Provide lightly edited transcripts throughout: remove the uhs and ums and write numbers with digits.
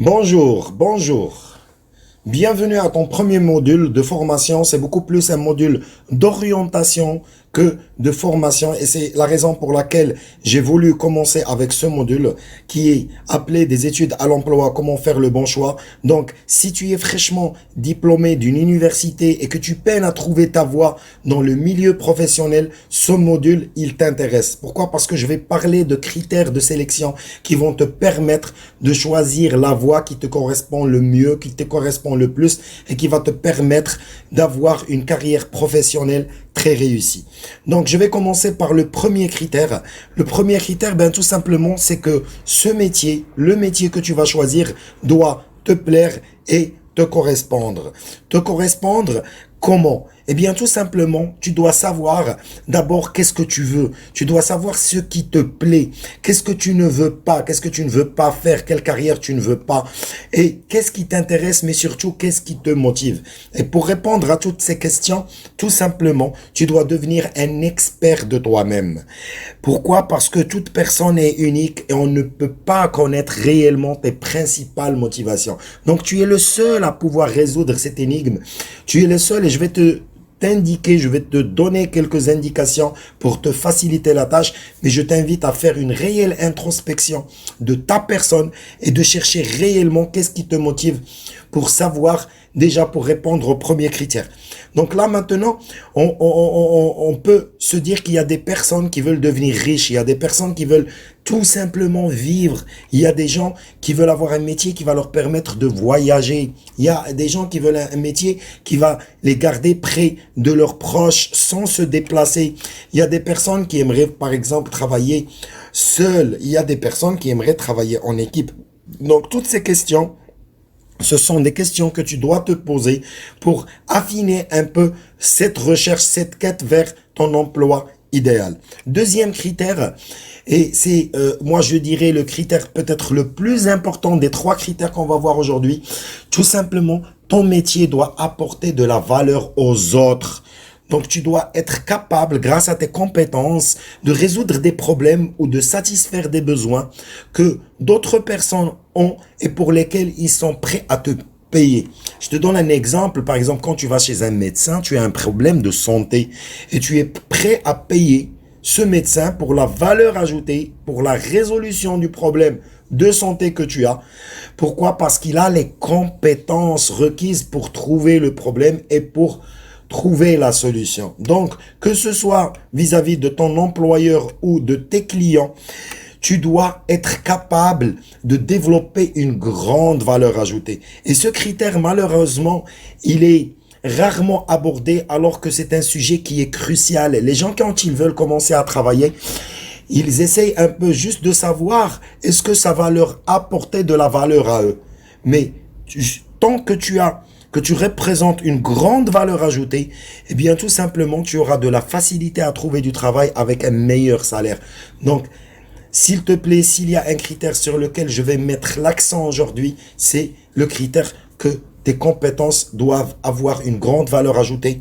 Bonjour, bonjour. Bienvenue à ton premier module de formation. C'est beaucoup plus un module d'orientation que de formation et c'est la raison pour laquelle j'ai voulu commencer avec ce module qui est appelé des études à l'emploi, comment faire le bon choix. Donc, si tu es fraîchement diplômé d'une université et que tu peines à trouver ta voie dans le milieu professionnel, ce module, il t'intéresse. Pourquoi? Parce que je vais parler de critères de sélection qui vont te permettre de choisir la voie qui te correspond le mieux, qui te correspond le plus et qui va te permettre d'avoir une carrière professionnelle très réussie. Donc, je vais commencer par le premier critère. Le premier critère, tout simplement, c'est que ce métier, le métier que tu vas choisir, doit te plaire et te correspondre. Te correspondre comment? Eh bien, tout simplement, tu dois savoir d'abord qu'est-ce que tu veux. Tu dois savoir ce qui te plaît. Qu'est-ce que tu ne veux pas? Qu'est-ce que tu ne veux pas faire? Quelle carrière tu ne veux pas? Et qu'est-ce qui t'intéresse, mais surtout, qu'est-ce qui te motive? Et pour répondre à toutes ces questions, tout simplement, tu dois devenir un expert de toi-même. Pourquoi? Parce que toute personne est unique et on ne peut pas connaître réellement tes principales motivations. Donc, tu es le seul à pouvoir résoudre cette énigme. Tu es le seul et je vais je vais te donner quelques indications pour te faciliter la tâche, mais je t'invite à faire une réelle introspection de ta personne et de chercher réellement qu'est-ce qui te motive pour savoir déjà pour répondre aux premiers critères. Donc là maintenant, on peut se dire qu'il y a des personnes qui veulent devenir riches, il y a des personnes qui veulent tout simplement vivre, il y a des gens qui veulent avoir un métier qui va leur permettre de voyager, il y a des gens qui veulent un métier qui va les garder près de leurs proches sans se déplacer. Il y a des personnes qui aimeraient par exemple travailler seules, il y a des personnes qui aimeraient travailler en équipe. Donc toutes ces questions, ce sont des questions que tu dois te poser pour affiner un peu cette recherche, cette quête vers ton emploi idéal. Deuxième critère, et c'est moi je dirais le critère peut-être le plus important des trois critères qu'on va voir aujourd'hui, tout simplement ton métier doit apporter de la valeur aux autres. Donc, tu dois être capable, grâce à tes compétences, de résoudre des problèmes ou de satisfaire des besoins que d'autres personnes ont et pour lesquels ils sont prêts à te payer. Je te donne un exemple. Par exemple, quand tu vas chez un médecin, tu as un problème de santé et tu es prêt à payer ce médecin pour la valeur ajoutée, pour la résolution du problème de santé que tu as. Pourquoi? Parce qu'il a les compétences requises pour trouver le problème et pour trouver la solution. Donc, que ce soit vis-à-vis de ton employeur ou de tes clients, tu dois être capable de développer une grande valeur ajoutée. Et ce critère, malheureusement, il est rarement abordé alors que c'est un sujet qui est crucial. Les gens, quand ils veulent commencer à travailler, ils essayent un peu juste de savoir est-ce que ça va leur apporter de la valeur à eux. Mais tant que tu représentes une grande valeur ajoutée, eh bien tout simplement tu auras de la facilité à trouver du travail avec un meilleur salaire. Donc, s'il te plaît, s'il y a un critère sur lequel je vais mettre l'accent aujourd'hui, c'est le critère que tes compétences doivent avoir une grande valeur ajoutée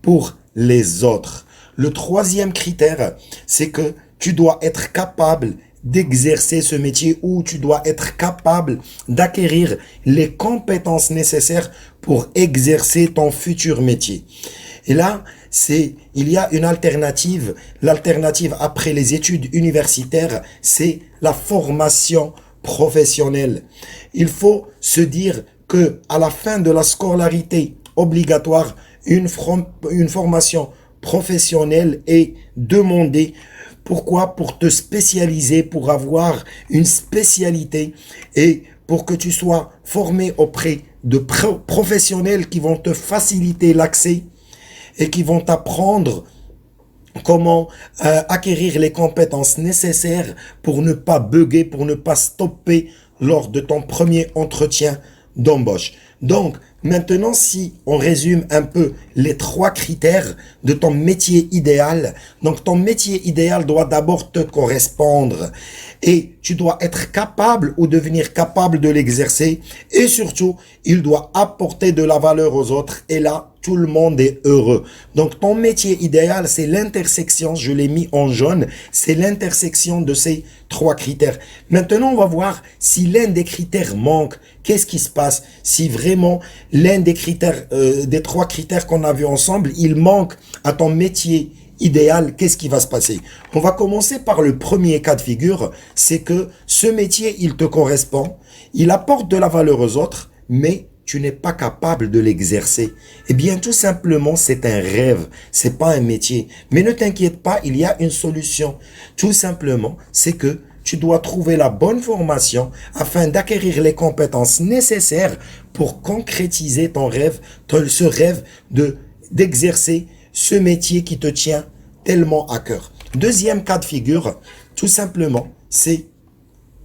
pour les autres. Le troisième critère, c'est que tu dois être capable d'exercer ce métier ou tu dois être capable d'acquérir les compétences nécessaires pour exercer ton futur métier. Et là, il y a une alternative. L'alternative après les études universitaires, c'est la formation professionnelle. Il faut se dire que à la fin de la scolarité obligatoire, une formation professionnelle est demandée. Pourquoi? Pour te spécialiser, pour avoir une spécialité et pour que tu sois formé auprès de professionnels qui vont te faciliter l'accès et qui vont t'apprendre comment acquérir les compétences nécessaires pour ne pas bugger, pour ne pas stopper lors de ton premier entretien d'embauche. Donc, Maintenant, si on résume un peu les 3 critères de ton métier idéal, donc ton métier idéal doit d'abord te correspondre et tu dois être capable ou devenir capable de l'exercer et surtout, il doit apporter de la valeur aux autres et là, tout le monde est heureux. Donc ton métier idéal, c'est l'intersection, je l'ai mis en jaune, c'est l'intersection de ces 3 critères. Maintenant, on va voir si l'un des critères manque, qu'est-ce qui se passe si vraiment l'un des critères, des 3 critères qu'on a vus ensemble, il manque à ton métier idéal, qu'est-ce qui va se passer? On va commencer par le premier cas de figure, c'est que ce métier, il te correspond, il apporte de la valeur aux autres, mais tu n'es pas capable de l'exercer. Eh bien, tout simplement, c'est un rêve, c'est pas un métier. Mais ne t'inquiète pas, il y a une solution. Tout simplement, c'est que tu dois trouver la bonne formation afin d'acquérir les compétences nécessaires pour concrétiser ton rêve, ce rêve d'exercer ce métier qui te tient tellement à cœur. Deuxième cas de figure, tout simplement, c'est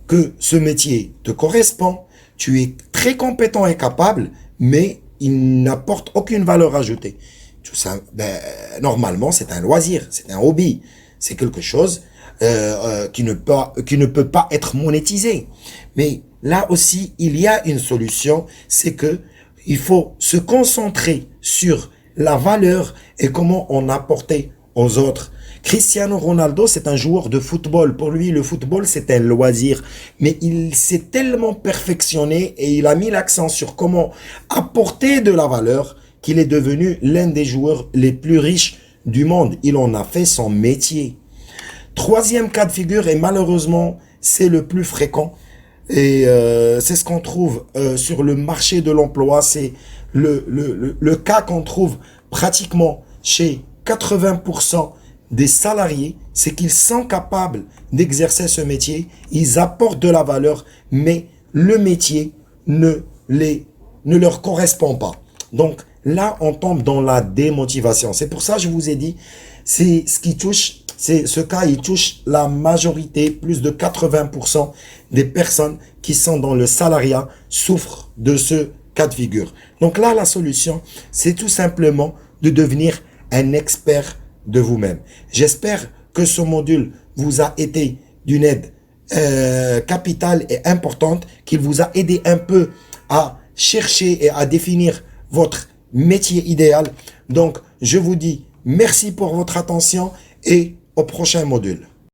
que ce métier te correspond, tu es très compétent et capable, mais il n'apporte aucune valeur ajoutée. Tout ça, normalement, c'est un loisir, c'est un hobby, c'est quelque chose qui ne peut pas être monétisé. Mais là aussi, il y a une solution, c'est que il faut se concentrer sur la valeur et comment on apporter aux autres. Cristiano Ronaldo, c'est un joueur de football. Pour lui, le football, c'est un loisir. Mais il s'est tellement perfectionné et il a mis l'accent sur comment apporter de la valeur qu'il est devenu l'un des joueurs les plus riches du monde. Il en a fait son métier. Troisième cas de figure, et malheureusement, c'est le plus fréquent. Et c'est ce qu'on trouve sur le marché de l'emploi. C'est le cas qu'on trouve pratiquement chez 80% des salariés, c'est qu'ils sont capables d'exercer ce métier, ils apportent de la valeur, mais le métier ne leur correspond pas. Donc là, on tombe dans la démotivation. C'est pour ça que je vous ai dit, c'est ce qui touche, c'est ce cas, il touche la majorité, plus de 80% des personnes qui sont dans le salariat souffrent de ce cas de figure. Donc là, la solution, c'est tout simplement de devenir un expert de vous-même. J'espère que ce module vous a été d'une aide capitale et importante, qu'il vous a aidé un peu à chercher et à définir votre métier idéal. Donc, je vous dis merci pour votre attention et au prochain module.